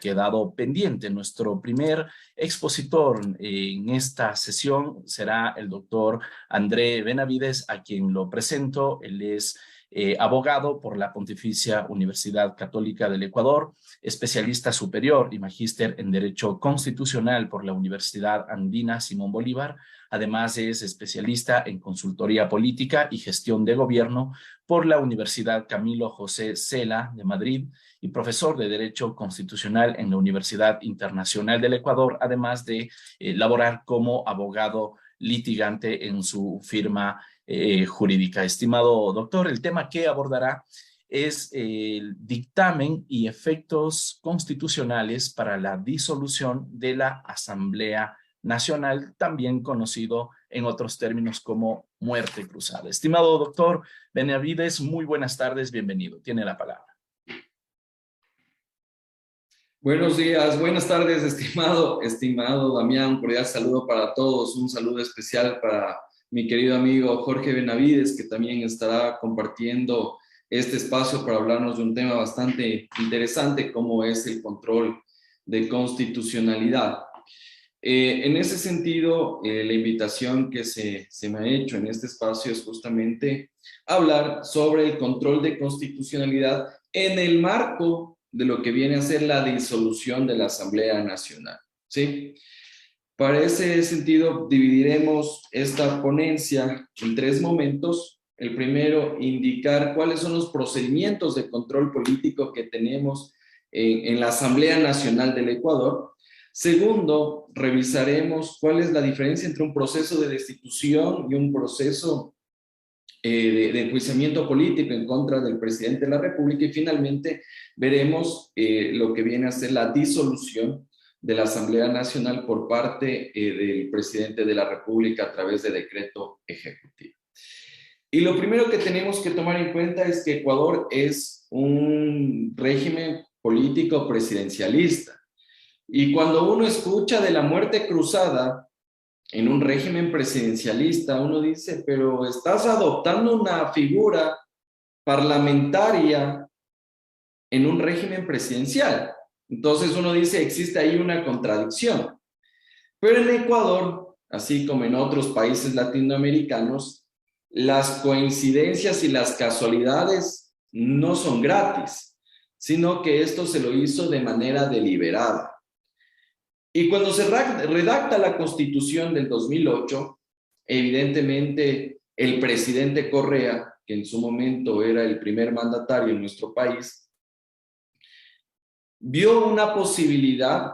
quedado pendiente. Nuestro primer expositor en esta sesión será el doctor André Benavides, a quien lo presento. Él es abogado por la Pontificia Universidad Católica del Ecuador, especialista superior y magíster en Derecho Constitucional por la Universidad Andina Simón Bolívar. Además, es especialista en consultoría política y gestión de gobierno por la Universidad Camilo José Cela de Madrid y profesor de Derecho Constitucional en la Universidad Internacional del Ecuador, además de laborar como abogado litigante en su firma jurídica. Estimado doctor, el tema que abordará es el dictamen y efectos constitucionales para la disolución de la Asamblea Nacional, también conocido en otros términos como muerte cruzada. Estimado doctor Benavides, muy buenas tardes, bienvenido. Tiene la palabra. Buenos días, buenas tardes, estimado Damián. Un cordial saludo para todos. Un saludo especial para mi querido amigo Jorge Benavides, que también estará compartiendo este espacio para hablarnos de un tema bastante interesante, como es el control de constitucionalidad. En ese sentido, la invitación que se me ha hecho en este espacio es justamente hablar sobre el control de constitucionalidad en el marco de lo que viene a ser la disolución de la Asamblea Nacional, ¿sí? Para ese sentido, dividiremos esta ponencia en tres momentos. El primero, indicar cuáles son los procedimientos de control político que tenemos en la Asamblea Nacional del Ecuador. Segundo, revisaremos cuál es la diferencia entre un proceso de destitución y un proceso de enjuiciamiento político en contra del presidente de la República. Y finalmente veremos lo que viene a ser la disolución de la Asamblea Nacional por parte del presidente de la República a través de decreto ejecutivo. Y lo primero que tenemos que tomar en cuenta es que Ecuador es un régimen político presidencialista. Y cuando uno escucha de la muerte cruzada en un régimen presidencialista, uno dice, pero estás adoptando una figura parlamentaria en un régimen presidencial. Entonces uno dice, existe ahí una contradicción. Pero en Ecuador, así como en otros países latinoamericanos, las coincidencias y las casualidades no son gratis, sino que esto se lo hizo de manera deliberada. Y cuando se redacta la Constitución del 2008, evidentemente el presidente Correa, que en su momento era el primer mandatario en nuestro país, vio una posibilidad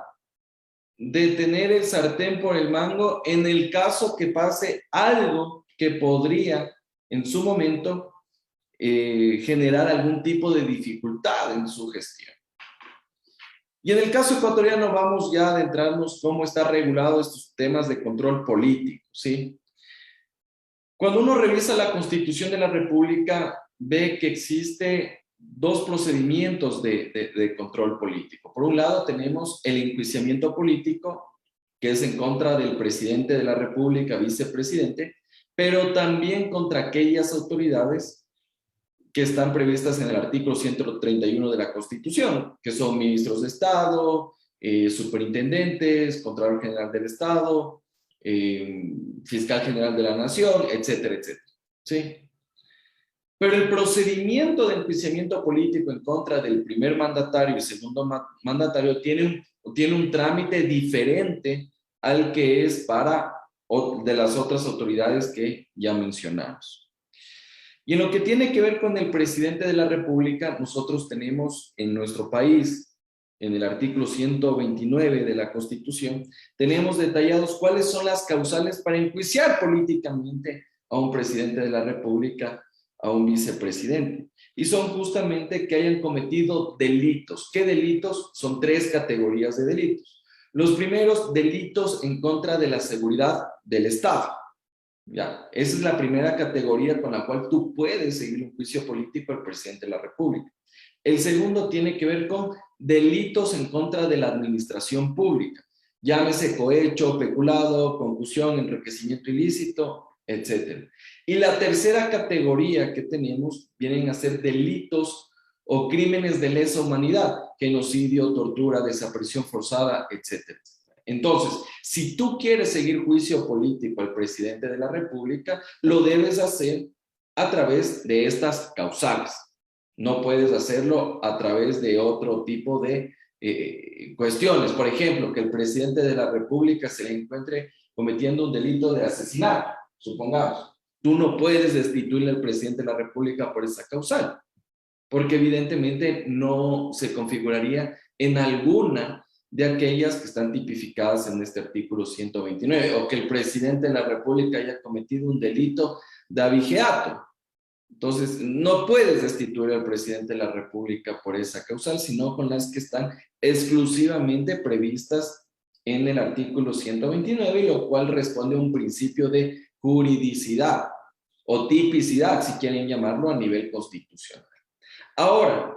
de tener el sartén por el mango en el caso que pase algo que podría en su momento generar algún tipo de dificultad en su gestión. Y en el caso ecuatoriano vamos ya a adentrarnos cómo está regulado estos temas de control político, ¿sí? Cuando uno revisa la Constitución de la República, ve que existe dos procedimientos de control político. Por un lado tenemos el enjuiciamiento político, que es en contra del presidente de la República, vicepresidente, pero también contra aquellas autoridades que están previstas en el artículo 131 de la Constitución, que son ministros de Estado, superintendentes, Contralor General del Estado, Fiscal General de la Nación, etcétera, etcétera. ¿Sí? Pero el procedimiento de enjuiciamiento político en contra del primer mandatario y segundo mandatario tiene un trámite diferente al que es para de las otras autoridades que ya mencionamos. Y en lo que tiene que ver con el presidente de la República, nosotros tenemos en nuestro país, en el artículo 129 de la Constitución, tenemos detallados cuáles son las causales para enjuiciar políticamente a un presidente de la República, a un vicepresidente. Y son justamente que hayan cometido delitos. ¿Qué delitos? Son tres categorías de delitos. Los primeros, delitos en contra de la seguridad del Estado. Ya, esa es la primera categoría con la cual tú puedes seguir un juicio político al presidente de la República. El segundo tiene que ver con delitos en contra de la administración pública. Llámese cohecho, peculado, concusión, enriquecimiento ilícito, etc. Y la tercera categoría que tenemos vienen a ser delitos o crímenes de lesa humanidad, genocidio, tortura, desaparición forzada, etc. Entonces, si tú quieres seguir juicio político al presidente de la República, lo debes hacer a través de estas causales. No puedes hacerlo a través de otro tipo de cuestiones. Por ejemplo, que el presidente de la República se le encuentre cometiendo un delito de asesinato, supongamos. Tú no puedes destituir al presidente de la República por esa causal, porque evidentemente no se configuraría en alguna de aquellas que están tipificadas en este artículo 129, o que el presidente de la República haya cometido un delito de abigeato. Entonces, no puedes destituir al presidente de la República por esa causal, sino con las que están exclusivamente previstas en el artículo 129, y lo cual responde a un principio de juridicidad o tipicidad, si quieren llamarlo, a nivel constitucional. Ahora,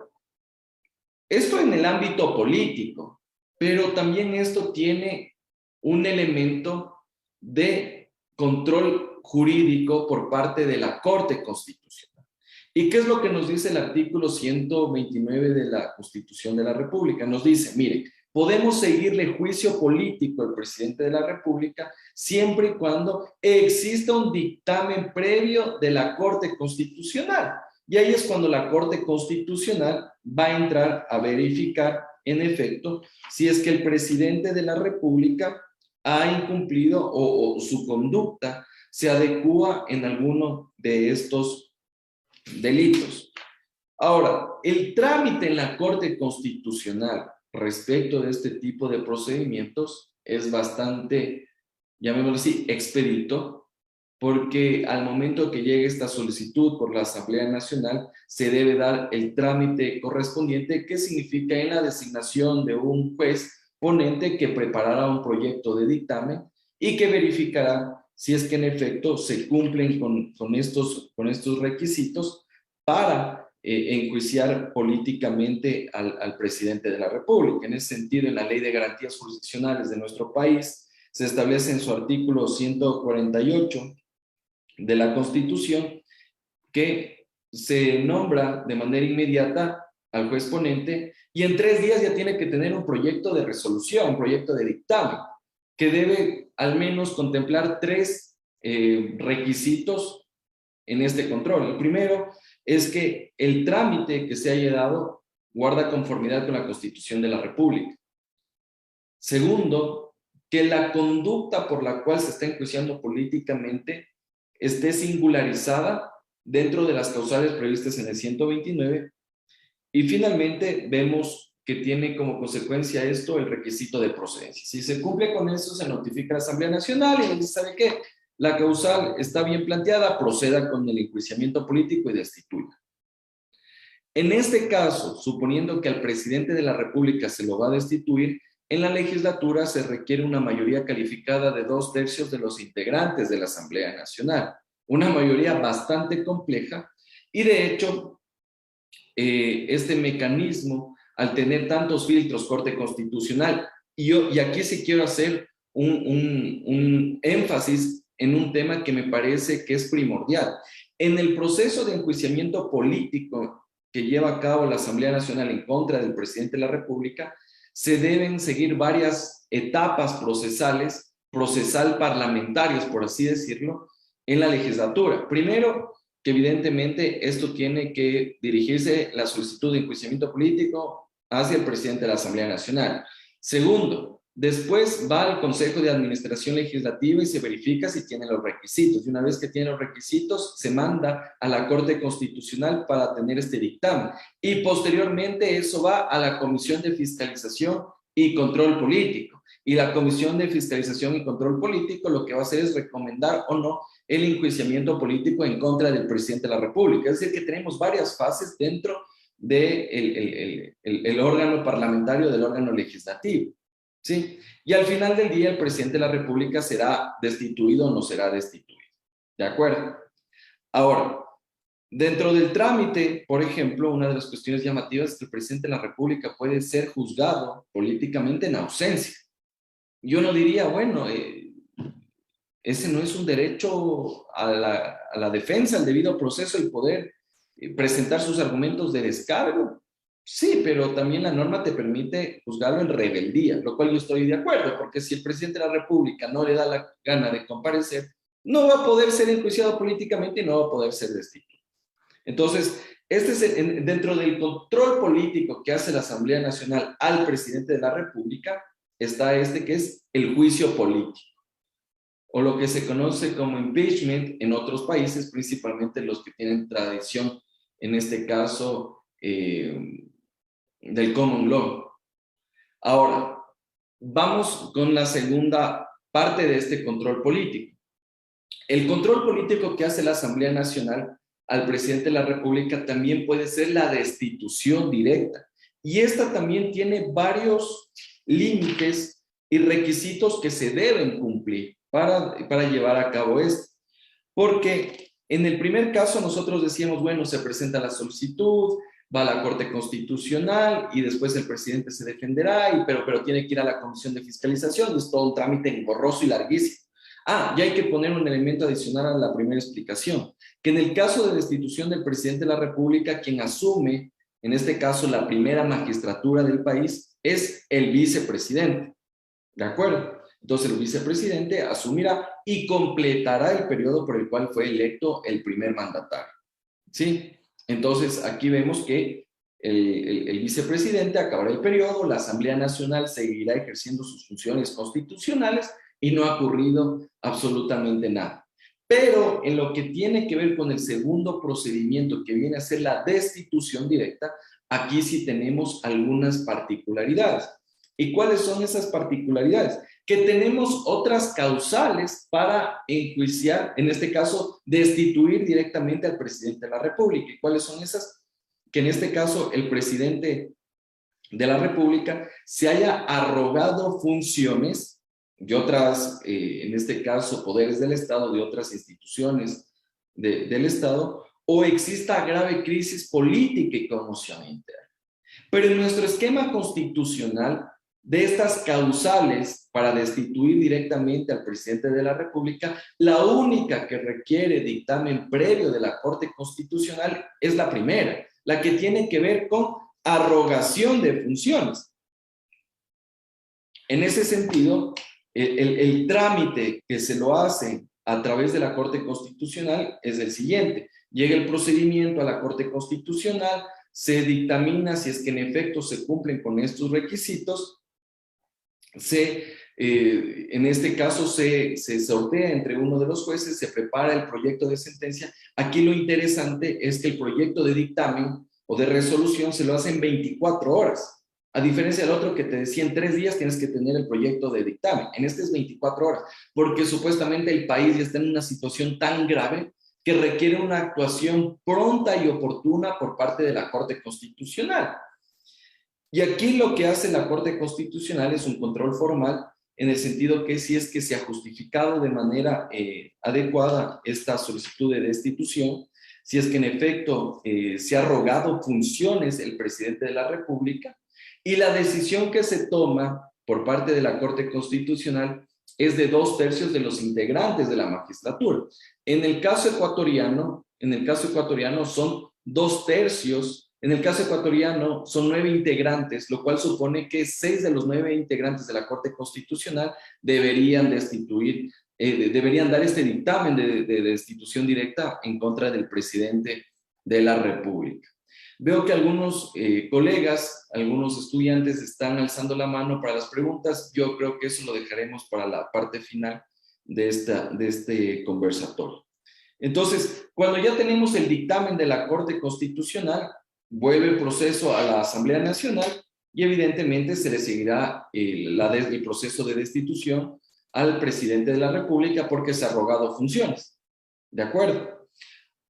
esto en el ámbito político, pero también esto tiene un elemento de control jurídico por parte de la Corte Constitucional. ¿Y qué es lo que nos dice el artículo 129 de la Constitución de la República? Nos dice, miren, podemos seguirle juicio político al presidente de la República siempre y cuando exista un dictamen previo de la Corte Constitucional. Y ahí es cuando la Corte Constitucional va a entrar a verificar, en efecto, si es que el presidente de la República ha incumplido o su conducta se adecúa en alguno de estos delitos. Ahora, el trámite en la Corte Constitucional respecto de este tipo de procedimientos es bastante, llamémoslo así, expedito, porque al momento que llegue esta solicitud por la Asamblea Nacional, se debe dar el trámite correspondiente, que significa en la designación de un juez ponente que preparará un proyecto de dictamen y que verificará si es que en efecto se cumplen con estos requisitos para enjuiciar políticamente al presidente de la República. En ese sentido, en la Ley de Garantías Jurisdiccionales de nuestro país, se establece en su artículo 148 de la Constitución que se nombra de manera inmediata al juez ponente y en 3 días ya tiene que tener un proyecto de resolución, un proyecto de dictamen, que debe al menos contemplar 3 requisitos en este control. El primero es que el trámite que se haya dado guarda conformidad con la Constitución de la República. Segundo, que la conducta por la cual se está enjuiciando políticamente esté singularizada dentro de las causales previstas en el 129. Y finalmente vemos que tiene como consecuencia esto el requisito de procedencia. Si se cumple con eso, se notifica a la Asamblea Nacional y dice, ¿sabe qué? La causal está bien planteada, proceda con el enjuiciamiento político y destituya. En este caso, suponiendo que al presidente de la República se lo va a destituir, en la legislatura se requiere una mayoría calificada de 2/3 de los integrantes de la Asamblea Nacional. Una mayoría bastante compleja y de hecho este mecanismo, al tener tantos filtros, Corte Constitucional, y aquí sí quiero hacer un énfasis en un tema que me parece que es primordial. En el proceso de enjuiciamiento político que lleva a cabo la Asamblea Nacional en contra del presidente de la República, se deben seguir varias etapas procesal parlamentarios, por así decirlo, en la legislatura. Primero, que evidentemente esto tiene que dirigirse la solicitud de enjuiciamiento político hacia el presidente de la Asamblea Nacional. Segundo, después va al Consejo de Administración Legislativa y se verifica si tiene los requisitos. Y una vez que tiene los requisitos, se manda a la Corte Constitucional para tener este dictamen. Y posteriormente eso va a la Comisión de Fiscalización y Control Político. Y la Comisión de Fiscalización y Control Político lo que va a hacer es recomendar o no el enjuiciamiento político en contra del presidente de la República. Es decir, que tenemos varias fases dentro del órgano parlamentario, del órgano legislativo. ¿Sí? Y al final del día el presidente de la República será destituido o no será destituido. ¿De acuerdo? Ahora, dentro del trámite, por ejemplo, una de las cuestiones llamativas es que el presidente de la República puede ser juzgado políticamente en ausencia. Yo no diría, bueno, ese no es un derecho a la defensa, al debido proceso, el poder presentar sus argumentos de descargo. Sí, pero también la norma te permite juzgarlo en rebeldía, lo cual yo estoy de acuerdo, porque si el presidente de la República no le da la gana de comparecer, no va a poder ser enjuiciado políticamente y no va a poder ser destituido. Entonces, este es dentro del control político que hace la Asamblea Nacional al presidente de la República, está este que es el juicio político, o lo que se conoce como impeachment en otros países, principalmente los que tienen tradición, en este caso, del common law. Ahora, vamos con la segunda parte de este control político. El control político que hace la Asamblea Nacional al presidente de la República también puede ser la destitución directa. Y esta también tiene varios límites y requisitos que se deben cumplir para llevar a cabo esto. Porque en el primer caso nosotros decíamos, bueno, se presenta la solicitud, va a la Corte Constitucional y después el presidente se defenderá, pero tiene que ir a la Comisión de Fiscalización, es todo un trámite engorroso y larguísimo. Y hay que poner un elemento adicional a la primera explicación, que en el caso de destitución del presidente de la República, quien asume, en este caso, la primera magistratura del país, es el vicepresidente, ¿de acuerdo? Entonces el vicepresidente asumirá y completará el periodo por el cual fue electo el primer mandatario, ¿sí? Entonces aquí vemos que el vicepresidente acabará el periodo, la Asamblea Nacional seguirá ejerciendo sus funciones constitucionales y no ha ocurrido absolutamente nada. Pero en lo que tiene que ver con el segundo procedimiento, que viene a ser la destitución directa, aquí sí tenemos algunas particularidades. ¿Y cuáles son esas particularidades? Que tenemos otras causales para enjuiciar, en este caso, destituir directamente al presidente de la República. ¿Y cuáles son esas? Que en este caso el presidente de la República se haya arrogado funciones de otras, en este caso, poderes del Estado, de otras instituciones del Estado, o exista grave crisis política y conmoción interna. Pero en nuestro esquema constitucional, de estas causales para destituir directamente al presidente de la República, la única que requiere dictamen previo de la Corte Constitucional es la primera, la que tiene que ver con arrogación de funciones. En ese sentido, el trámite que se lo hace a través de la Corte Constitucional es el siguiente. Llega el procedimiento a la Corte Constitucional, se dictamina si es que en efecto se cumplen con estos requisitos, en este caso se sortea entre uno de los jueces, se prepara el proyecto de sentencia. Aquí lo interesante es que el proyecto de dictamen o de resolución se lo hace en 24 horas. A diferencia del otro que te decía, en 3 días tienes que tener el proyecto de dictamen. En este es 24 horas, porque supuestamente el país ya está en una situación tan grave que requiere una actuación pronta y oportuna por parte de la Corte Constitucional. Y aquí lo que hace la Corte Constitucional es un control formal, en el sentido que si es que se ha justificado de manera adecuada esta solicitud de destitución, si es que en efecto se ha arrogado funciones el presidente de la República, y la decisión que se toma por parte de la Corte Constitucional es de 2/3 de los integrantes de la magistratura. En el caso ecuatoriano son 2/3. En el caso ecuatoriano son 9 integrantes, lo cual supone que 6 de los 9 integrantes de la Corte Constitucional deberían destituir, deberían dar este dictamen de destitución directa en contra del presidente de la República. Veo que algunos colegas, algunos estudiantes están alzando la mano para las preguntas. Yo creo que eso lo dejaremos para la parte final de este conversatorio. Entonces, cuando ya tenemos el dictamen de la Corte Constitucional, vuelve el proceso a la Asamblea Nacional y evidentemente se le seguirá el proceso de destitución al presidente de la República porque se ha arrogado funciones. ¿De acuerdo?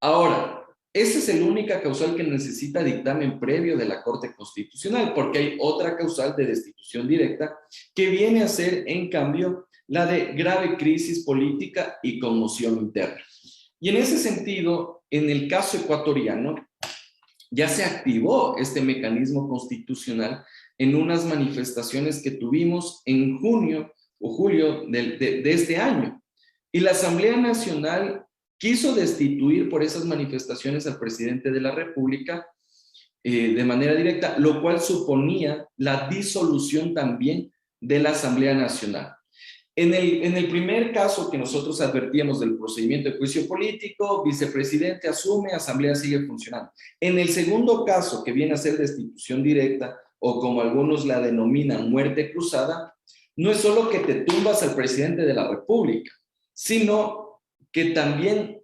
Ahora, esa es la única causal que necesita dictamen previo de la Corte Constitucional, porque hay otra causal de destitución directa que viene a ser, en cambio, la de grave crisis política y conmoción interna. Y en ese sentido, en el caso ecuatoriano, ya se activó este mecanismo constitucional en unas manifestaciones que tuvimos en junio o julio de este año. Y la Asamblea Nacional quiso destituir por esas manifestaciones al presidente de la República de manera directa, lo cual suponía la disolución también de la Asamblea Nacional. En el primer caso que nosotros advertíamos del procedimiento de juicio político, vicepresidente asume, asamblea sigue funcionando. En el segundo caso, que viene a ser destitución directa, o como algunos la denominan, muerte cruzada, no es solo que te tumbas al presidente de la República, sino que también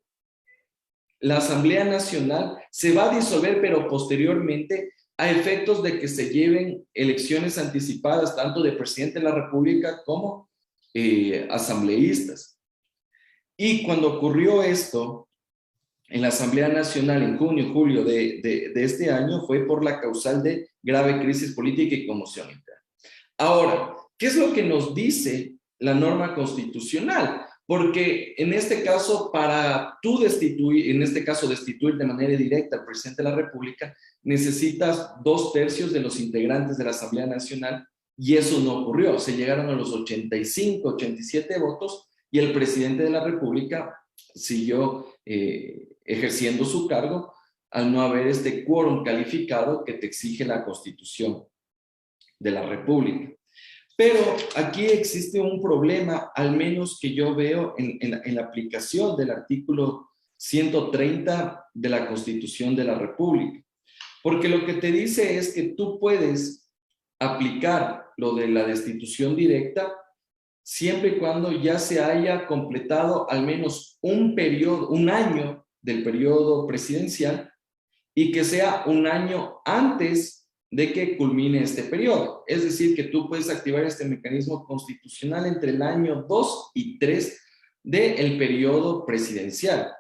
la Asamblea Nacional se va a disolver, pero posteriormente a efectos de que se lleven elecciones anticipadas, tanto de presidente de la República como asambleístas. Y cuando ocurrió esto en la Asamblea Nacional en junio y julio de este año, fue por la causal de grave crisis política y conmoción interna. Ahora, ¿qué es lo que nos dice la norma constitucional? Porque en este caso, para tú destituir, en este caso destituir de manera directa al presidente de la República, necesitas 2/3 de los integrantes de la Asamblea Nacional, y eso no ocurrió. Se llegaron a los 85, 87 votos y el presidente de la República siguió ejerciendo su cargo al no haber este quórum calificado que te exige la Constitución de la República. Pero aquí existe un problema, al menos que yo veo en la aplicación del artículo 130 de la Constitución de la República. Porque lo que te dice es que tú puedes aplicar lo de la destitución directa siempre y cuando ya se haya completado al menos un periodo, un año del periodo presidencial, y que sea un año antes de que culmine este periodo. Es decir, que tú puedes activar este mecanismo constitucional entre el año 2 y 3 del periodo presidencial.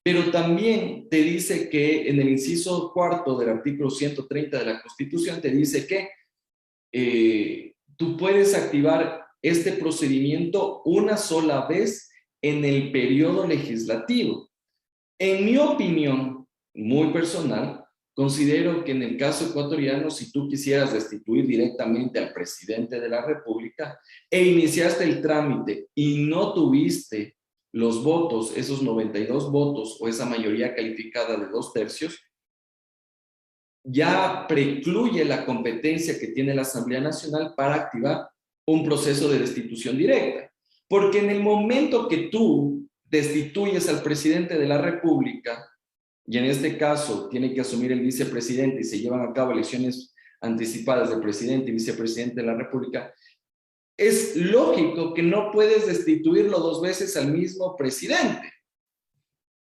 Pero también te dice que en el inciso 4 del artículo 130 de la Constitución te dice que tú puedes activar este procedimiento una sola vez en el periodo legislativo. En mi opinión, muy personal, considero que en el caso ecuatoriano, si tú quisieras destituir directamente al presidente de la República e iniciaste el trámite y no tuviste los votos, esos 92 votos o esa mayoría calificada de 2/3, ya precluye la competencia que tiene la Asamblea Nacional para activar un proceso de destitución directa. Porque en el momento que tú destituyes al presidente de la República, y en este caso tiene que asumir el vicepresidente y se llevan a cabo elecciones anticipadas de presidente y vicepresidente de la República, es lógico que no puedes destituirlo 2 veces al mismo presidente.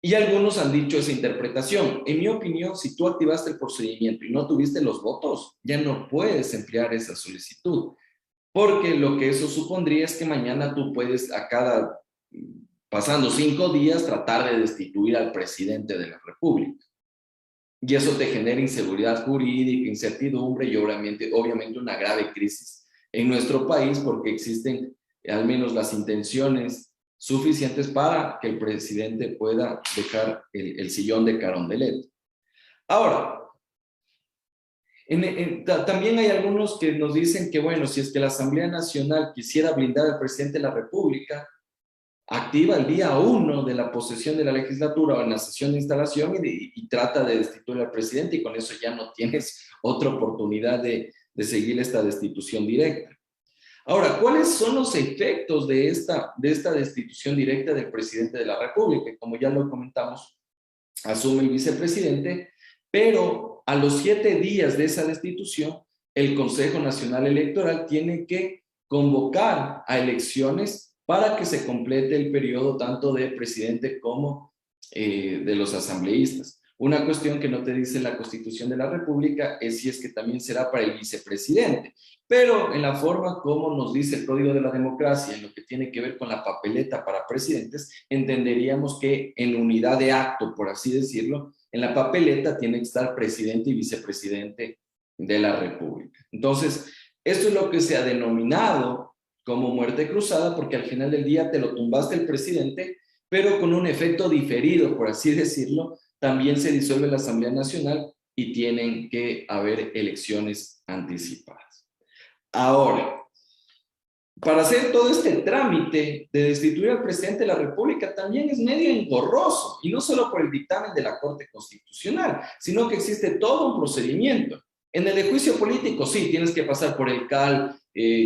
Y algunos han dicho esa interpretación. En mi opinión, si tú activaste el procedimiento y no tuviste los votos, ya no puedes emplear esa solicitud. Porque lo que eso supondría es que mañana tú puedes, pasando 5 días, tratar de destituir al presidente de la República. Y eso te genera inseguridad jurídica, incertidumbre y obviamente una grave crisis en nuestro país, porque existen al menos las intenciones suficientes para que el presidente pueda dejar el sillón de Carondelet. Ahora, también hay algunos que nos dicen que, bueno, si es que la Asamblea Nacional quisiera blindar al presidente de la República, activa el día 1 de la posesión de la legislatura o en la sesión de instalación y trata de destituir al presidente, y con eso ya no tienes otra oportunidad de seguir esta destitución directa. Ahora, ¿cuáles son los efectos de esta destitución directa del presidente de la República? Como ya lo comentamos, asume el vicepresidente, pero a los 7 días de esa destitución, el Consejo Nacional Electoral tiene que convocar a elecciones para que se complete el periodo tanto de presidente como de los asambleístas. Una cuestión que no te dice la Constitución de la República es si es que también será para el vicepresidente, pero en la forma como nos dice el Código de la Democracia, en lo que tiene que ver con la papeleta para presidentes, entenderíamos que en unidad de acto, por así decirlo, en la papeleta tiene que estar presidente y vicepresidente de la República. Entonces, esto es lo que se ha denominado como muerte cruzada, porque al final del día te lo tumbaste el presidente, pero con un efecto diferido, por así decirlo. También se disuelve la Asamblea Nacional y tienen que haber elecciones anticipadas. Ahora, para hacer todo este trámite de destituir al presidente de la República también es medio engorroso, y no solo por el dictamen de la Corte Constitucional, sino que existe todo un procedimiento. En el de juicio político, sí, tienes que pasar por el CAL,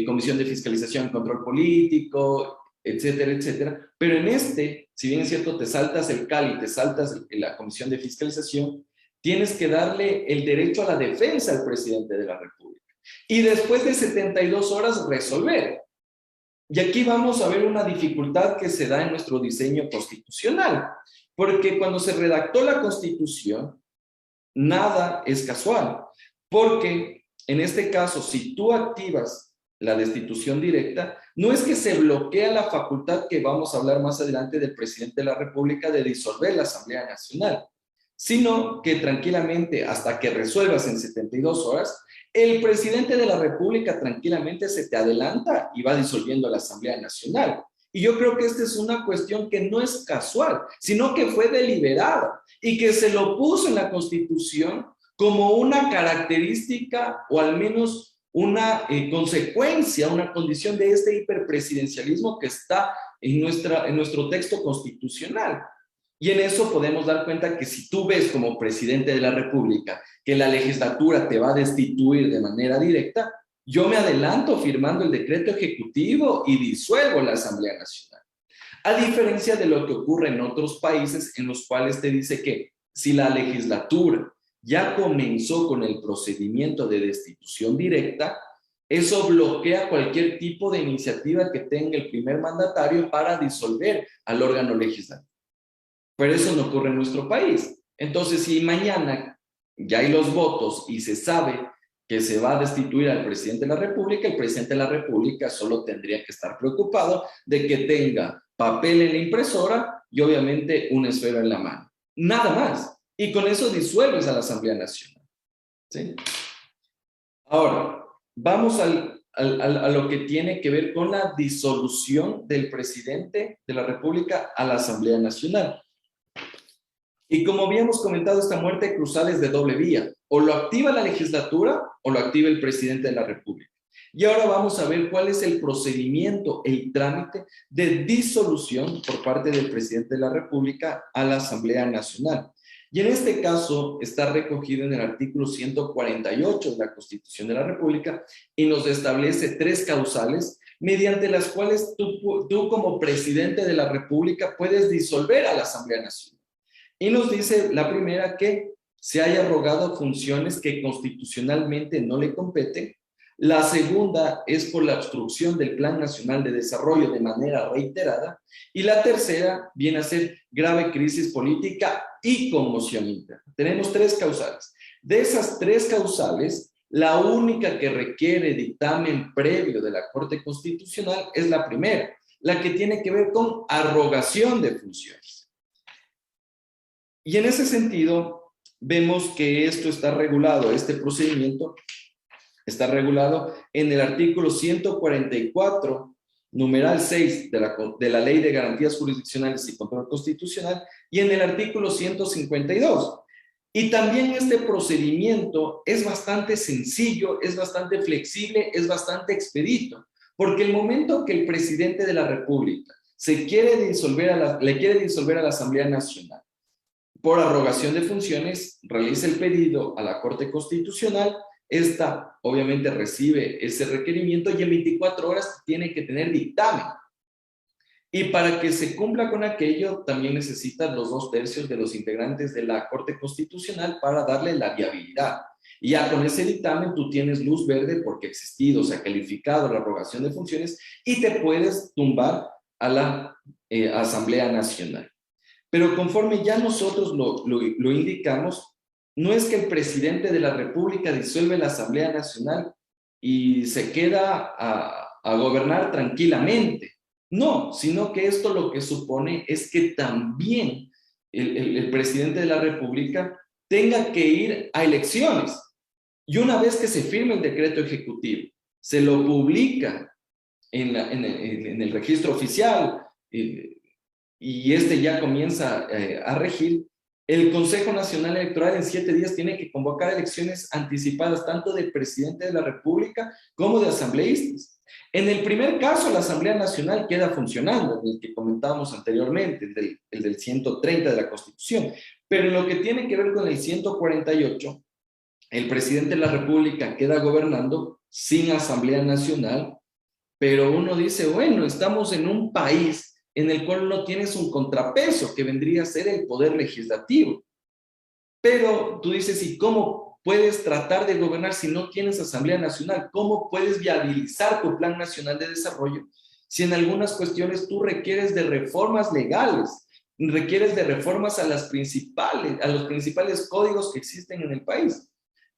Comisión de Fiscalización y Control Político, etcétera, etcétera. Pero en este, si bien es cierto, te saltas el CAL y te saltas la Comisión de Fiscalización, tienes que darle el derecho a la defensa al presidente de la República. Y después de 72 horas resolver. Y aquí vamos a ver una dificultad que se da en nuestro diseño constitucional, porque cuando se redactó la Constitución, nada es casual, porque en este caso, si tú activas la destitución directa, no es que se bloquea la facultad que vamos a hablar más adelante del presidente de la República de disolver la Asamblea Nacional, sino que tranquilamente, hasta que resuelvas en 72 horas, el presidente de la República tranquilamente se te adelanta y va disolviendo la Asamblea Nacional. Y yo creo que esta es una cuestión que no es casual, sino que fue deliberada y que se lo puso en la Constitución como una característica o al menos una consecuencia, una condición de este hiperpresidencialismo que está en nuestro texto constitucional. Y en eso podemos dar cuenta que si tú ves como presidente de la República que la legislatura te va a destituir de manera directa, yo me adelanto firmando el decreto ejecutivo y disuelvo la Asamblea Nacional. A diferencia de lo que ocurre en otros países en los cuales te dice que si la legislatura ya comenzó con el procedimiento de destitución directa, eso bloquea cualquier tipo de iniciativa que tenga el primer mandatario para disolver al órgano legislativo. Pero eso no ocurre en nuestro país. Entonces, si mañana ya hay los votos y se sabe que se va a destituir al presidente de la República, el presidente de la República solo tendría que estar preocupado de que tenga papel en la impresora y obviamente un esfero en la mano. Nada más. Y con eso disuelves a la Asamblea Nacional. ¿Sí? Ahora, vamos a lo que tiene que ver con la disolución del presidente de la República a la Asamblea Nacional. Y como habíamos comentado, esta muerte cruzal es de doble vía. O lo activa la legislatura o lo activa el presidente de la República. Y ahora vamos a ver cuál es el procedimiento, el trámite de disolución por parte del presidente de la República a la Asamblea Nacional. Y en este caso está recogido en el artículo 148 de la Constitución de la República y nos establece 3 causales mediante las cuales tú como presidente de la República puedes disolver a la Asamblea Nacional. Y nos dice la primera que se haya arrogado funciones que constitucionalmente no le competen. La segunda es por la obstrucción del Plan Nacional de Desarrollo de manera reiterada. Y la tercera viene a ser grave crisis política y conmoción interna. Tenemos 3 causales. De esas 3 causales, la única que requiere dictamen previo de la Corte Constitucional es la primera, la que tiene que ver con arrogación de funciones. Y en ese sentido, vemos que esto está regulado, este procedimiento está regulado en el artículo 144, numeral 6 de la Ley de Garantías Jurisdiccionales y Control Constitucional, y en el artículo 152. Y también este procedimiento es bastante sencillo, es bastante flexible, es bastante expedito, porque el momento que el presidente de la República le quiere disolver a la Asamblea Nacional, por arrogación de funciones, realiza el pedido a la Corte Constitucional. Esta obviamente recibe ese requerimiento y en 24 horas tiene que tener dictamen. Y para que se cumpla con aquello, también necesitas los 2/3 de los integrantes de la Corte Constitucional para darle la viabilidad. Y ya con ese dictamen tú tienes luz verde porque ha existido, se ha calificado la arrogación de funciones y te puedes tumbar a la Asamblea Nacional. Pero conforme ya nosotros lo indicamos, no es que el presidente de la República disuelve la Asamblea Nacional y se queda a gobernar tranquilamente. No, sino que esto lo que supone es que también el presidente de la República tenga que ir a elecciones. Y una vez que se firme el decreto ejecutivo, se lo publica en el registro oficial, y este ya comienza a regir, El Consejo Nacional Electoral en 7 días tiene que convocar elecciones anticipadas tanto del presidente de la República como de asambleístas. En el primer caso, la Asamblea Nacional queda funcionando, el que comentábamos anteriormente, el del 130 de la Constitución. Pero en lo que tiene que ver con el 148, el presidente de la República queda gobernando sin Asamblea Nacional, pero uno dice, bueno, estamos en un país en el cual no tienes un contrapeso, que vendría a ser el poder legislativo. Pero tú dices, ¿y cómo puedes tratar de gobernar si no tienes Asamblea Nacional? ¿Cómo puedes viabilizar tu Plan Nacional de Desarrollo si en algunas cuestiones tú requieres de reformas legales, requieres de reformas a los principales códigos que existen en el país?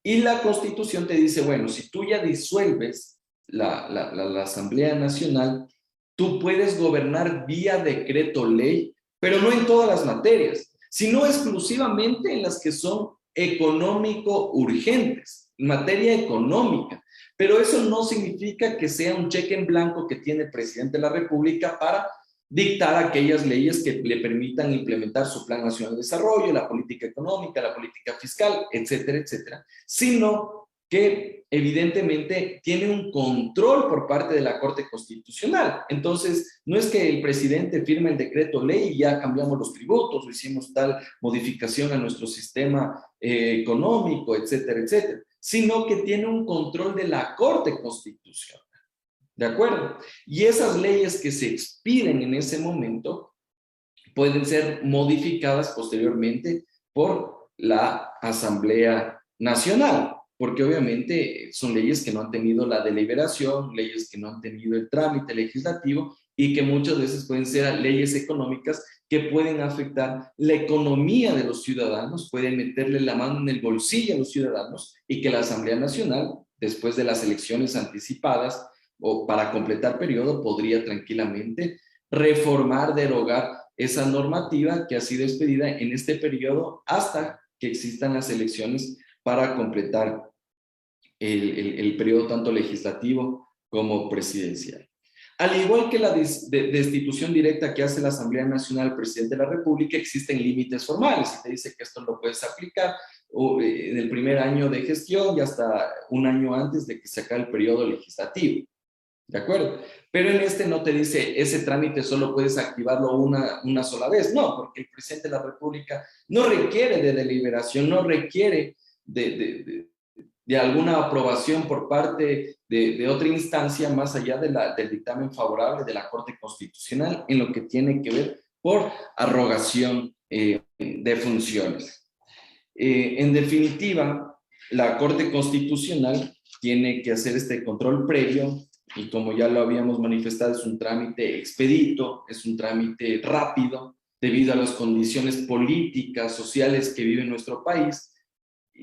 Y la Constitución te dice, bueno, si tú ya disuelves la Asamblea Nacional, tú puedes gobernar vía decreto ley, pero no en todas las materias, sino exclusivamente en las que son económico urgentes, en materia económica. Pero eso no significa que sea un cheque en blanco que tiene el presidente de la República para dictar aquellas leyes que le permitan implementar su Plan Nacional de Desarrollo, la política económica, la política fiscal, etcétera, etcétera, sino que evidentemente tiene un control por parte de la Corte Constitucional. Entonces, no es que el presidente firme el decreto ley y ya cambiamos los tributos o hicimos tal modificación a nuestro sistema económico, etcétera, etcétera, sino que tiene un control de la Corte Constitucional. ¿De acuerdo? Y esas leyes que se expiden en ese momento pueden ser modificadas posteriormente por la Asamblea Nacional, porque obviamente son leyes que no han tenido la deliberación, leyes que no han tenido el trámite legislativo y que muchas veces pueden ser leyes económicas que pueden afectar la economía de los ciudadanos, pueden meterle la mano en el bolsillo a los ciudadanos y que la Asamblea Nacional, después de las elecciones anticipadas, o para completar periodo, podría tranquilamente reformar, derogar esa normativa que ha sido expedida en este periodo hasta que existan las elecciones para completar el periodo tanto legislativo como presidencial. Al igual que la destitución directa que hace la Asamblea Nacional al presidente de la República, existen límites formales. Y te dice que esto lo puedes aplicar en el primer año de gestión y hasta un año antes de que se acabe el periodo legislativo. ¿De acuerdo? Pero en este no te dice, ese trámite solo puedes activarlo una sola vez. No, porque el presidente de la República no requiere de deliberación, no requiere de alguna aprobación por parte de otra instancia más allá del dictamen favorable de la Corte Constitucional en lo que tiene que ver por arrogación de funciones. En definitiva, la Corte Constitucional tiene que hacer este control previo y, como ya lo habíamos manifestado, es un trámite expedito, es un trámite rápido debido a las condiciones políticas, sociales que vive nuestro país.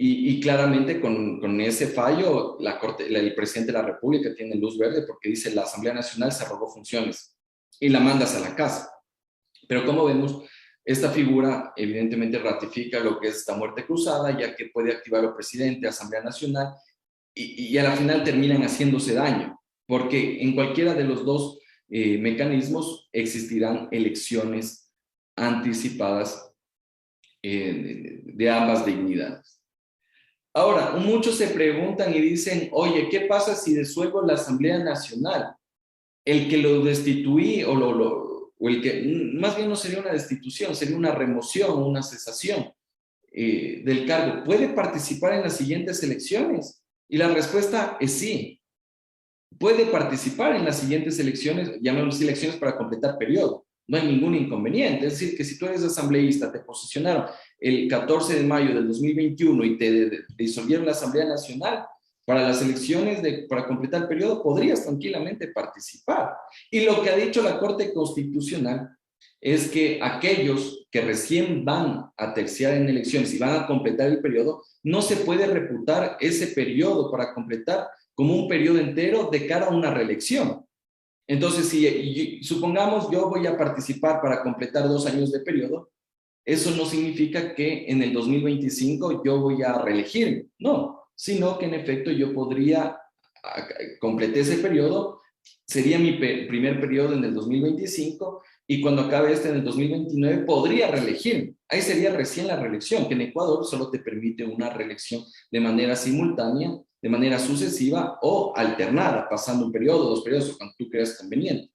Y claramente con ese fallo, el presidente de la República tiene luz verde porque dice la Asamblea Nacional se arrogó funciones y la mandas a la casa. Pero como vemos, esta figura evidentemente ratifica lo que es esta muerte cruzada, ya que puede activar el presidente, Asamblea Nacional, y a la final terminan haciéndose daño, porque en cualquiera de los dos mecanismos existirán elecciones anticipadas de ambas dignidades. Ahora, muchos se preguntan y dicen, oye, ¿qué pasa si disuelvo la Asamblea Nacional? El que lo destituí o el que, más bien no sería una destitución, sería una remoción, una cesación del cargo, ¿puede participar en las siguientes elecciones? Y la respuesta es sí. Puede participar en las siguientes elecciones, llamémoslas elecciones para completar periodo. No hay ningún inconveniente. Es decir, que si tú eres asambleísta, te posicionaron el 14 de mayo del 2021 y te disolvieron la Asamblea Nacional, para las elecciones para completar el periodo podrías tranquilamente participar. Y lo que ha dicho la Corte Constitucional es que aquellos que recién van a terciar en elecciones y van a completar el periodo, no se puede reputar ese periodo para completar como un periodo entero de cara a una reelección. Entonces, si supongamos yo voy a participar para completar 2 años de periodo, eso no significa que en el 2025 yo voy a reelegirme, no, sino que en efecto yo podría completar ese periodo sería mi primer periodo en el 2025 y cuando acabe este en el 2029 podría reelegirme. Ahí sería recién la reelección, que en Ecuador solo te permite una reelección de manera simultánea, de manera sucesiva o alternada, pasando un periodo, 2 periodos, o cuando tú creas conveniente.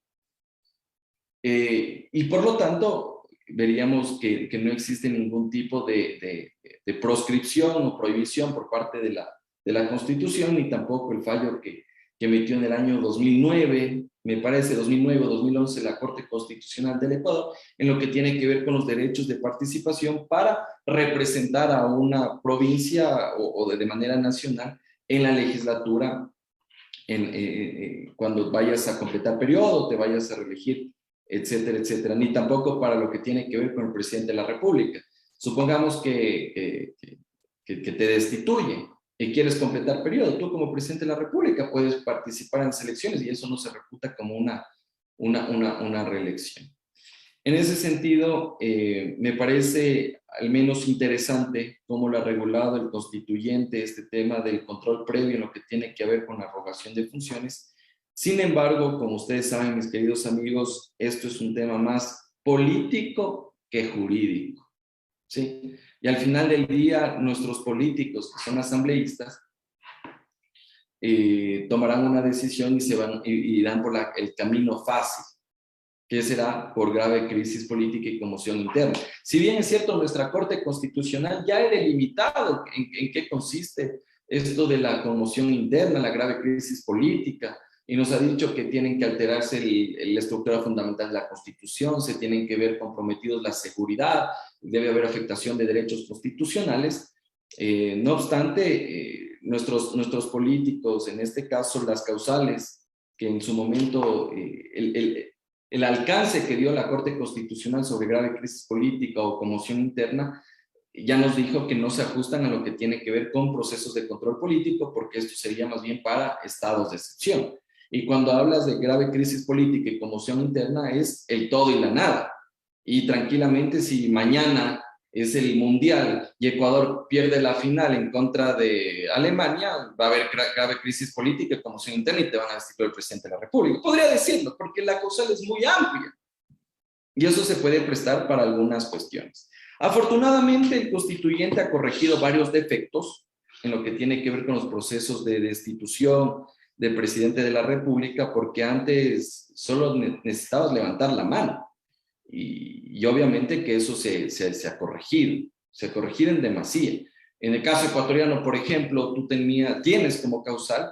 Y por lo tanto, veríamos que no existe ningún tipo de proscripción o prohibición por parte de la Constitución, ni tampoco el fallo que emitió en el año 2009, me parece 2009 o 2011, la Corte Constitucional del Ecuador, en lo que tiene que ver con los derechos de participación para representar a una provincia o de manera nacional en la legislatura, cuando vayas a completar periodo, te vayas a reelegir, etcétera, etcétera, ni tampoco para lo que tiene que ver con el presidente de la República. Supongamos que te destituye y quieres completar periodo, tú como presidente de la República puedes participar en las elecciones y eso no se reputa como una reelección. En ese sentido, me parece al menos interesante cómo lo ha regulado el constituyente este tema del control previo en lo que tiene que ver con la arrogación de funciones. Sin embargo, como ustedes saben, mis queridos amigos, esto es un tema más político que jurídico, ¿sí? Y al final del día, nuestros políticos, que son asambleístas, tomarán una decisión y se van y irán por el camino fácil, que será por grave crisis política y conmoción interna. Si bien es cierto, nuestra Corte Constitucional ya ha delimitado en qué consiste esto de la conmoción interna, la grave crisis política, y nos ha dicho que tienen que alterarse la estructura fundamental de la Constitución, se tienen que ver comprometidos la seguridad, debe haber afectación de derechos constitucionales. No obstante, nuestros políticos, en este caso las causales, que en su momento el alcance que dio la Corte Constitucional sobre grave crisis política o conmoción interna, ya nos dijo que no se ajustan a lo que tiene que ver con procesos de control político, porque esto sería más bien para estados de excepción. Y cuando hablas de grave crisis política y conmoción interna, es el todo y la nada. Y tranquilamente, si mañana es el Mundial y Ecuador pierde la final en contra de Alemania, va a haber grave crisis política, conmoción interna y te van a destituir el presidente de la República. Podría decirlo, porque la causal es muy amplia. Y eso se puede prestar para algunas cuestiones. Afortunadamente, el constituyente ha corregido varios defectos en lo que tiene que ver con los procesos de destitución del presidente de la República, porque antes solo necesitabas levantar la mano. Y obviamente que eso se ha corregido en demasía. En el caso ecuatoriano, por ejemplo, tú tienes como causal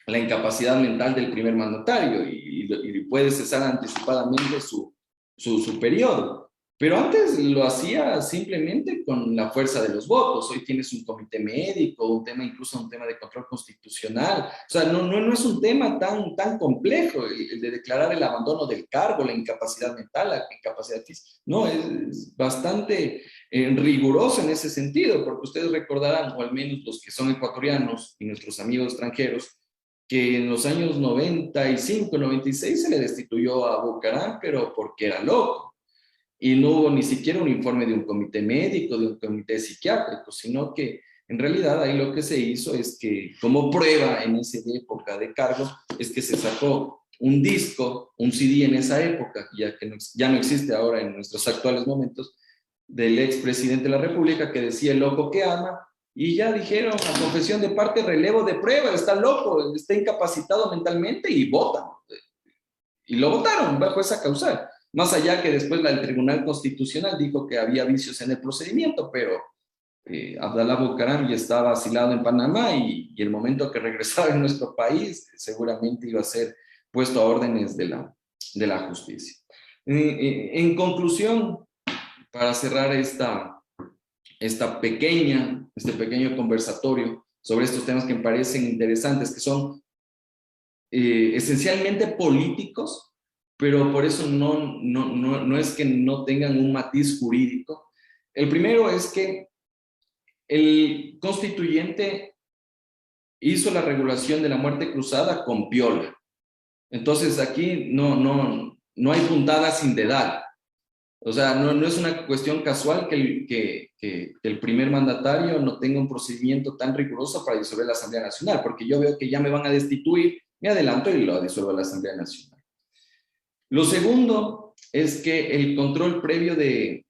la incapacidad mental del primer mandatario y puedes cesar anticipadamente su periodo. Pero antes lo hacía simplemente con la fuerza de los votos. Hoy tienes un comité médico, incluso un tema de control constitucional. O sea, no es un tema tan complejo el de declarar el abandono del cargo, la incapacidad mental, la incapacidad física. No, es bastante riguroso en ese sentido, porque ustedes recordarán, o al menos los que son ecuatorianos y nuestros amigos extranjeros, que en los años 95, 96 se le destituyó a Bucaram, pero porque era loco. Y no hubo ni siquiera un informe de un comité médico, de un comité psiquiátrico, sino que en realidad ahí lo que se hizo es que, como prueba en esa época de cargo, es que se sacó un disco, un CD en esa época, ya no existe ahora en nuestros actuales momentos, del expresidente de la República que decía el loco que ama, y ya dijeron a confesión de parte, relevo de prueba, está loco, está incapacitado mentalmente y votan. Y lo votaron bajo esa causal. Más allá que después el Tribunal Constitucional dijo que había vicios en el procedimiento, pero Abdalá Bucaram ya estaba asilado en Panamá y el momento que regresaba en nuestro país seguramente iba a ser puesto a órdenes de la justicia. En conclusión, para cerrar este pequeño conversatorio sobre estos temas que me parecen interesantes, que son esencialmente políticos, pero por eso no es que no tengan un matiz jurídico. El primero es que el constituyente hizo la regulación de la muerte cruzada con piola. Entonces aquí no hay puntada sin dedal. O sea, no es una cuestión casual que el primer mandatario no tenga un procedimiento tan riguroso para disolver la Asamblea Nacional, porque yo veo que ya me van a destituir, Me adelanto y lo disuelvo la Asamblea Nacional. Lo segundo es que el control previo de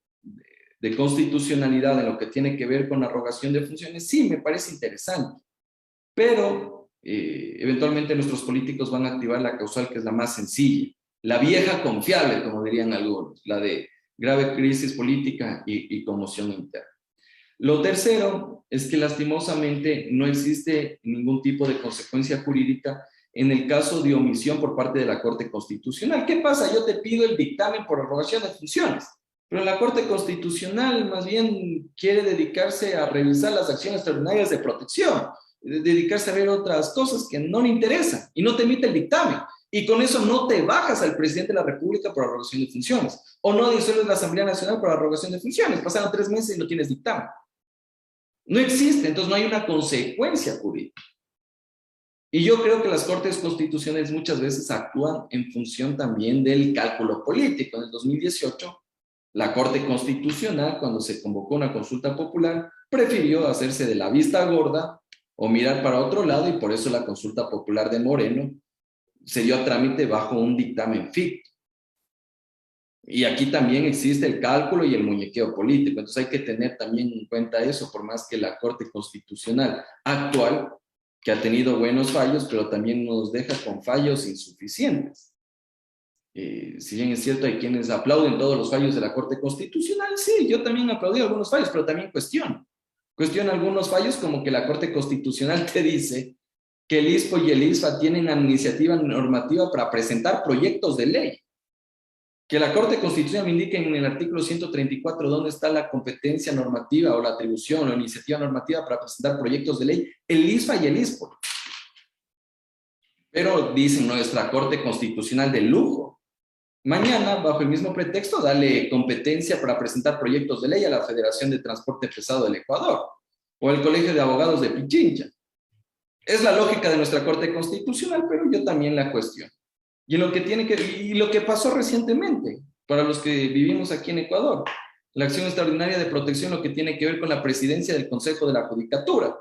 constitucionalidad en lo que tiene que ver con la arrogación de funciones, sí, me parece interesante, pero eventualmente nuestros políticos van a activar la causal que es la más sencilla, la vieja confiable, como dirían algunos, la de grave crisis política y conmoción interna. Lo tercero es que lastimosamente no existe ningún tipo de consecuencia jurídica en el caso de omisión por parte de la Corte Constitucional. ¿Qué pasa? Yo te pido el dictamen por arrogación de funciones, pero la Corte Constitucional más bien quiere dedicarse a revisar las acciones extraordinarias de protección, dedicarse a ver otras cosas que no le interesan y no te emite el dictamen. Y con eso no te bajas al presidente de la República por arrogación de funciones, o no disuelves la Asamblea Nacional por arrogación de funciones. Pasaron 3 meses y no tienes dictamen. No existe, entonces no hay una consecuencia jurídica. Y yo creo que las Cortes Constitucionales muchas veces actúan en función también del cálculo político. En el 2018, la Corte Constitucional, cuando se convocó una consulta popular, prefirió hacerse de la vista gorda o mirar para otro lado, y por eso la consulta popular de Moreno se dio a trámite bajo un dictamen ficto. Y aquí también existe el cálculo y el muñequeo político, entonces hay que tener también en cuenta eso, por más que la Corte Constitucional actual, que ha tenido buenos fallos, pero también nos deja con fallos insuficientes. Si bien es cierto, hay quienes aplauden todos los fallos de la Corte Constitucional, sí, yo también aplaudí algunos fallos, pero también cuestiono algunos fallos, como que la Corte Constitucional te dice que el ISPO y el ISFA tienen iniciativa normativa para presentar proyectos de ley. Que la Corte Constitucional me indique en el artículo 134 dónde está la competencia normativa o la atribución o iniciativa normativa para presentar proyectos de ley, el ISFA y el ISPO. Pero dicen nuestra Corte Constitucional de lujo. Mañana, bajo el mismo pretexto, dale competencia para presentar proyectos de ley a la Federación de Transporte Pesado del Ecuador o el Colegio de Abogados de Pichincha. Es la lógica de nuestra Corte Constitucional, pero yo también la cuestiono. Y lo que pasó recientemente, para los que vivimos aquí en Ecuador, la acción extraordinaria de protección, lo que tiene que ver con la presidencia del Consejo de la Judicatura,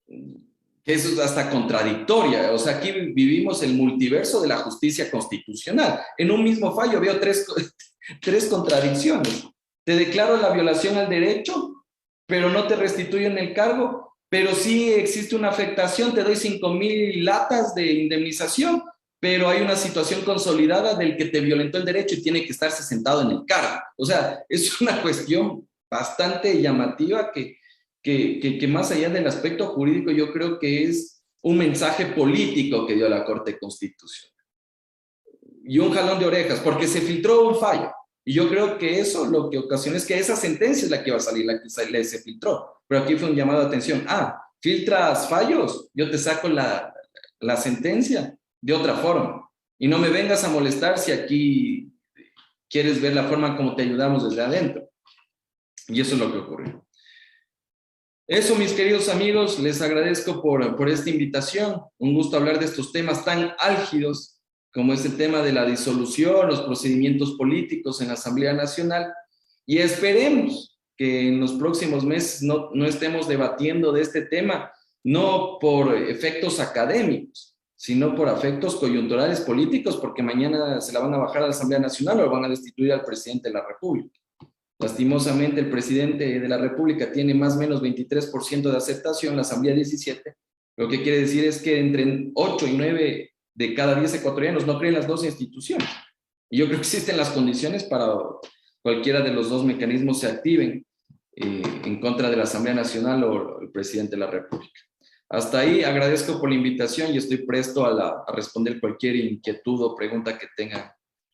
que eso es hasta contradictoria. O sea, aquí vivimos el multiverso de la justicia constitucional. En un mismo fallo veo tres contradicciones. Te declaro la violación al derecho, pero no te restituyen el cargo, pero sí existe una afectación, te doy 5,000 latas de indemnización, pero hay una situación consolidada del que te violentó el derecho y tiene que estarse sentado en el cargo. O sea, es una cuestión bastante llamativa que más allá del aspecto jurídico, yo creo que es un mensaje político que dio la Corte Constitucional. Y un jalón de orejas, porque se filtró un fallo. Y yo creo que eso lo que ocasiona es que esa sentencia es la que va a salir, la que se filtró. Pero aquí fue un llamado de atención. ¿Filtras fallos? Yo te saco la sentencia de otra forma. Y no me vengas a molestar si aquí quieres ver la forma como te ayudamos desde adentro. Y eso es lo que ocurrió. Eso, mis queridos amigos, les agradezco por esta invitación. Un gusto hablar de estos temas tan álgidos como es el tema de la disolución, los procedimientos políticos en la Asamblea Nacional. Y esperemos que en los próximos meses no estemos debatiendo de este tema, no por efectos académicos, sino por efectos coyunturales políticos, porque mañana se la van a bajar a la Asamblea Nacional o van a destituir al presidente de la República. Lastimosamente, el presidente de la República tiene más o menos 23% de aceptación, la Asamblea 17%. Lo que quiere decir es que entre 8 y 9 de cada 10 ecuatorianos no creen las dos instituciones. Y yo creo que existen las condiciones para cualquiera de los dos mecanismos se activen en contra de la Asamblea Nacional o el presidente de la República. Hasta ahí, agradezco por la invitación y estoy presto a responder cualquier inquietud o pregunta que tengan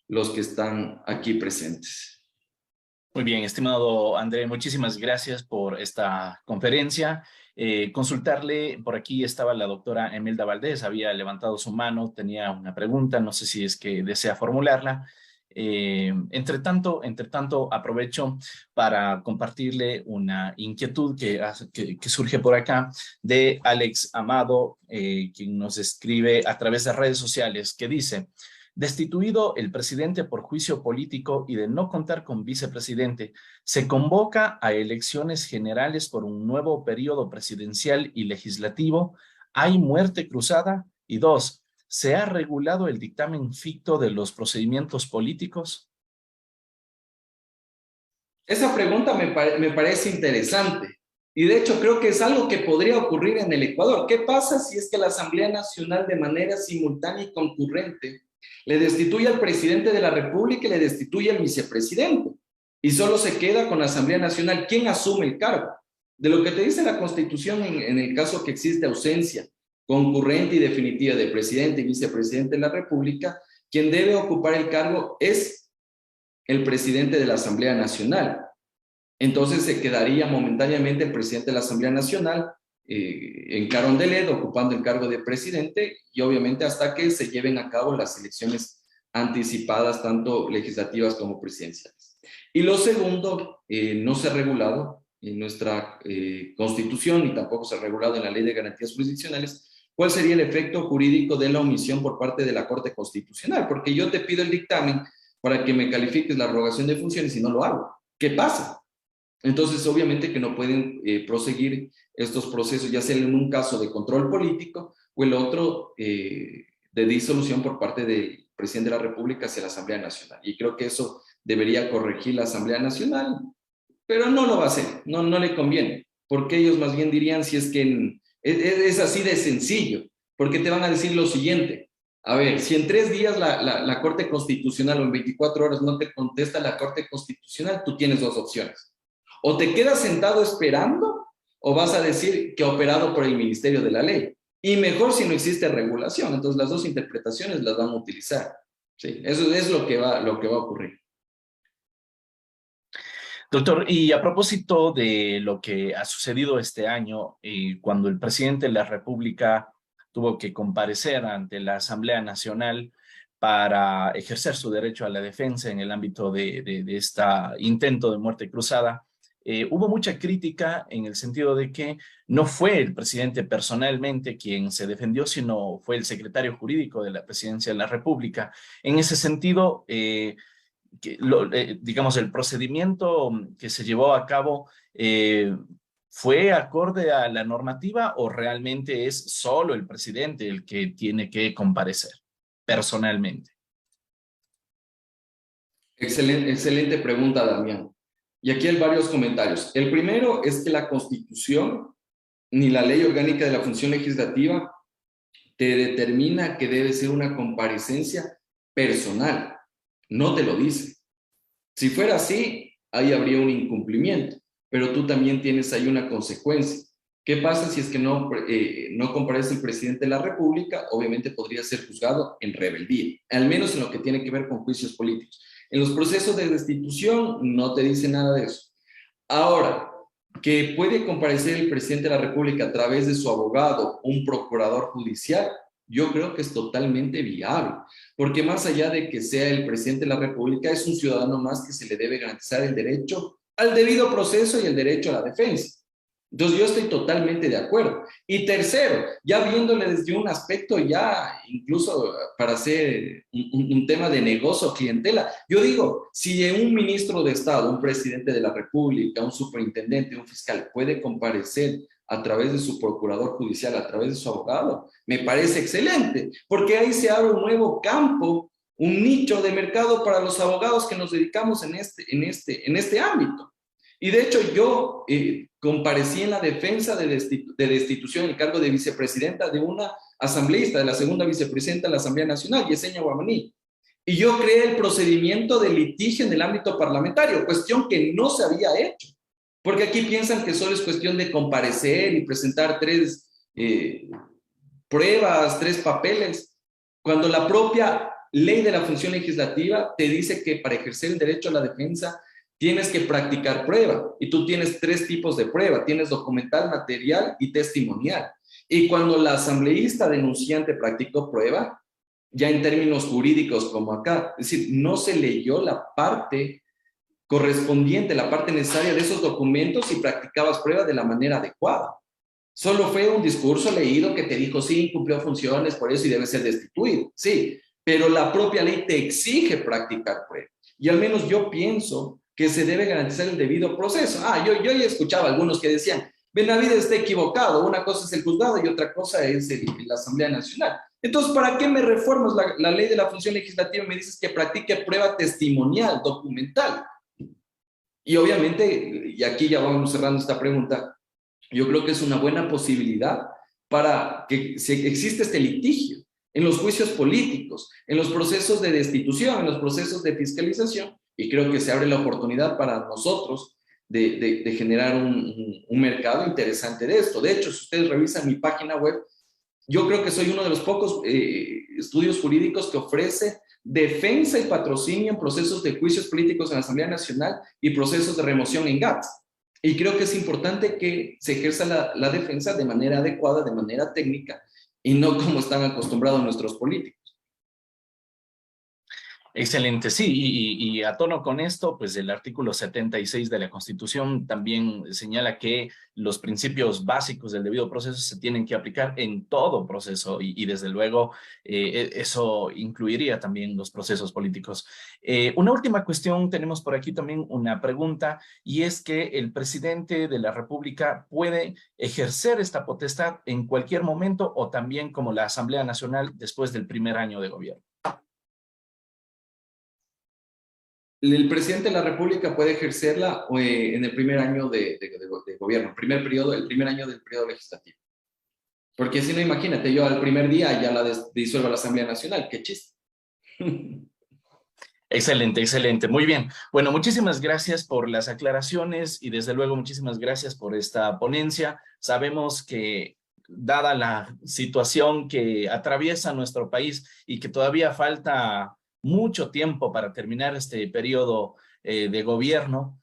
los que están aquí presentes. Muy bien, estimado André, muchísimas gracias por esta conferencia. Consultarle, por aquí estaba la doctora Emelda Valdés, había levantado su mano, tenía una pregunta, no sé si es que desea formularla. Entre tanto, aprovecho para compartirle una inquietud que surge por acá de Alex Amado, quien nos escribe a través de redes sociales, que dice: destituido el presidente por juicio político y de no contar con vicepresidente, se convoca a elecciones generales por un nuevo periodo presidencial y legislativo. ¿Hay muerte cruzada? Y dos, ¿se ha regulado el dictamen ficto de los procedimientos políticos? Esa pregunta me parece interesante y de hecho creo que es algo que podría ocurrir en el Ecuador. ¿Qué pasa si es que la Asamblea Nacional de manera simultánea y concurrente le destituye al presidente de la República y le destituye al vicepresidente? Y solo se queda con la Asamblea Nacional. ¿Quién asume el cargo? De lo que te dice la Constitución en el caso que existe ausencia concurrente y definitiva de presidente y vicepresidente de la República, quien debe ocupar el cargo es el presidente de la Asamblea Nacional. Entonces se quedaría momentáneamente el presidente de la Asamblea Nacional en Carondelet, ocupando el cargo de presidente, y obviamente hasta que se lleven a cabo las elecciones anticipadas, tanto legislativas como presidenciales. Y lo segundo, no se ha regulado en nuestra Constitución, ni tampoco se ha regulado en la Ley de Garantías Jurisdiccionales, cuál sería el efecto jurídico de la omisión por parte de la Corte Constitucional, porque yo te pido el dictamen para que me califiques la rogación de funciones y no lo hago. ¿Qué pasa? Entonces, obviamente que no pueden proseguir estos procesos, ya sea en un caso de control político o el otro de disolución por parte del presidente de la República hacia la Asamblea Nacional. Y creo que eso debería corregir la Asamblea Nacional, pero no lo va a hacer, no le conviene, porque ellos más bien dirían si es que es así de sencillo, porque te van a decir lo siguiente: a ver, si en 3 días la Corte Constitucional o en 24 horas no te contesta la Corte Constitucional, tú tienes 2 opciones. O te quedas sentado esperando, o vas a decir que ha operado por el Ministerio de la Ley. Y mejor si no existe regulación. Entonces las 2 interpretaciones las van a utilizar. Sí, eso es lo que va a ocurrir. Doctor, y a propósito de lo que ha sucedido este año, cuando el presidente de la República tuvo que comparecer ante la Asamblea Nacional para ejercer su derecho a la defensa en el ámbito de este intento de muerte cruzada, hubo mucha crítica en el sentido de que no fue el presidente personalmente quien se defendió, sino fue el secretario jurídico de la Presidencia de la República. En ese sentido, digamos, el procedimiento que se llevó a cabo ¿fue acorde a la normativa o realmente es solo el presidente el que tiene que comparecer personalmente? Excelente pregunta, Damián. Y aquí hay varios comentarios. El primero es que la Constitución ni la Ley Orgánica de la Función Legislativa te determina que debe ser una comparecencia personal. No te lo dice. Si fuera así, ahí habría un incumplimiento, pero tú también tienes ahí una consecuencia. ¿Qué pasa si es que no comparece el presidente de la República? Obviamente podría ser juzgado en rebeldía, al menos en lo que tiene que ver con juicios políticos. En los procesos de destitución no te dice nada de eso. Ahora, que puede comparecer el presidente de la República a través de su abogado, un procurador judicial, yo creo que es totalmente viable, porque más allá de que sea el presidente de la República, es un ciudadano más que se le debe garantizar el derecho al debido proceso y el derecho a la defensa. Entonces yo estoy totalmente de acuerdo. Y tercero, ya viéndole desde un aspecto ya incluso para hacer un tema de negocio, clientela, yo digo, si un ministro de Estado, un presidente de la República, un superintendente, un fiscal puede comparecer a través de su procurador judicial, a través de su abogado, me parece excelente, porque ahí se abre un nuevo campo, un nicho de mercado para los abogados que nos dedicamos en este ámbito. Y de hecho yo comparecí en la defensa de destitución en el cargo de vicepresidenta de una asambleísta, de la segunda vicepresidenta de la Asamblea Nacional, Yesenia Guamaní. Y yo creé el procedimiento de litigio en el ámbito parlamentario, cuestión que no se había hecho. Porque aquí piensan que solo es cuestión de comparecer y presentar 3 pruebas, 3 papeles, cuando la propia ley de la función legislativa te dice que para ejercer el derecho a la defensa tienes que practicar prueba, y tú tienes 3 tipos de prueba, tienes documental, material y testimonial. Y cuando la asambleísta denunciante practicó prueba, ya en términos jurídicos como acá, es decir, no se leyó la parte correspondiente, la parte necesaria de esos documentos y practicabas prueba de la manera adecuada. Solo fue un discurso leído que te dijo, sí, cumplió funciones, por eso y debe ser destituido. Sí, pero la propia ley te exige practicar prueba. Y al menos yo pienso que se debe garantizar el debido proceso. Yo ya escuchaba a algunos que decían, Benavides está equivocado, una cosa es el juzgado y otra cosa es la Asamblea Nacional. Entonces, ¿para qué me reformas la ley de la función legislativa y me dices que practique prueba testimonial, documental? Y obviamente, y aquí ya vamos cerrando esta pregunta, yo creo que es una buena posibilidad para que exista este litigio en los juicios políticos, en los procesos de destitución, en los procesos de fiscalización, y creo que se abre la oportunidad para nosotros de generar un mercado interesante de esto. De hecho, si ustedes revisan mi página web, yo creo que soy uno de los pocos estudios jurídicos que ofrece defensa y patrocinio en procesos de juicios políticos en la Asamblea Nacional y procesos de remoción en GATS. Y creo que es importante que se ejerza la defensa de manera adecuada, de manera técnica, y no como están acostumbrados nuestros políticos. Excelente, sí, y a tono con esto, pues el artículo 76 de la Constitución también señala que los principios básicos del debido proceso se tienen que aplicar en todo proceso y desde luego eso incluiría también los procesos políticos. Una última cuestión, tenemos por aquí también una pregunta y es que el presidente de la República puede ejercer esta potestad en cualquier momento o también como la Asamblea Nacional después del primer año de gobierno. El presidente de la República puede ejercerla en el primer año de gobierno, el primer año del periodo legislativo. Porque si no, imagínate, yo al primer día ya la disuelvo la Asamblea Nacional, qué chiste. Excelente, excelente. Muy bien. Bueno, muchísimas gracias por las aclaraciones y desde luego muchísimas gracias por esta ponencia. Sabemos que dada la situación que atraviesa nuestro país y que todavía falta mucho tiempo para terminar este periodo de gobierno,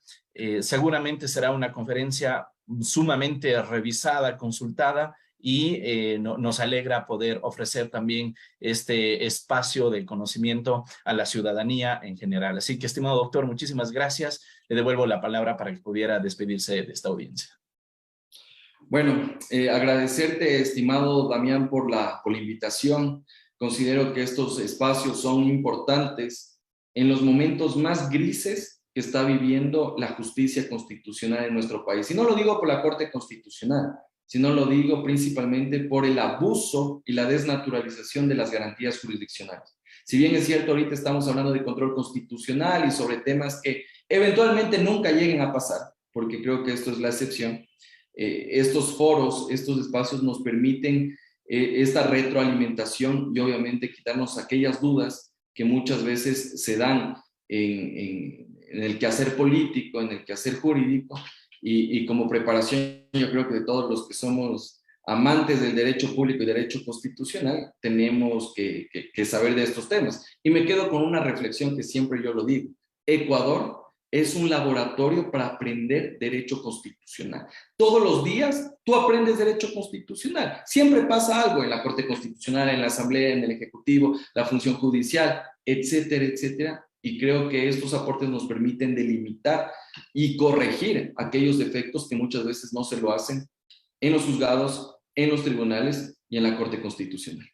seguramente será una conferencia sumamente revisada, consultada y nos alegra poder ofrecer también este espacio de conocimiento a la ciudadanía en general. Así que, estimado doctor, muchísimas gracias. Le devuelvo la palabra para que pudiera despedirse de esta audiencia. Bueno, agradecerte, estimado Damián, por la invitación. Considero que estos espacios son importantes en los momentos más grises que está viviendo la justicia constitucional en nuestro país. Y no lo digo por la Corte Constitucional, sino lo digo principalmente por el abuso y la desnaturalización de las garantías jurisdiccionales. Si bien es cierto, ahorita estamos hablando de control constitucional y sobre temas que eventualmente nunca lleguen a pasar, porque creo que esto es la excepción, estos foros, estos espacios nos permiten esta retroalimentación y obviamente quitarnos aquellas dudas que muchas veces se dan en el quehacer político, en el quehacer jurídico y como preparación yo creo que de todos los que somos amantes del derecho público y derecho constitucional tenemos que saber de estos temas. Y me quedo con una reflexión que siempre yo lo digo. Ecuador es un laboratorio para aprender derecho constitucional. Todos los días tú aprendes derecho constitucional. Siempre pasa algo en la Corte Constitucional, en la Asamblea, en el Ejecutivo, la función judicial, etcétera, etcétera. Y creo que estos aportes nos permiten delimitar y corregir aquellos defectos que muchas veces no se lo hacen en los juzgados, en los tribunales y en la Corte Constitucional.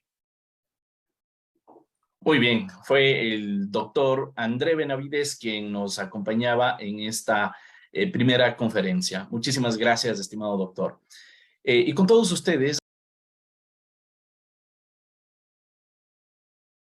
Muy bien, fue el doctor André Benavides quien nos acompañaba en esta primera conferencia. Muchísimas gracias, estimado doctor. Y con todos ustedes,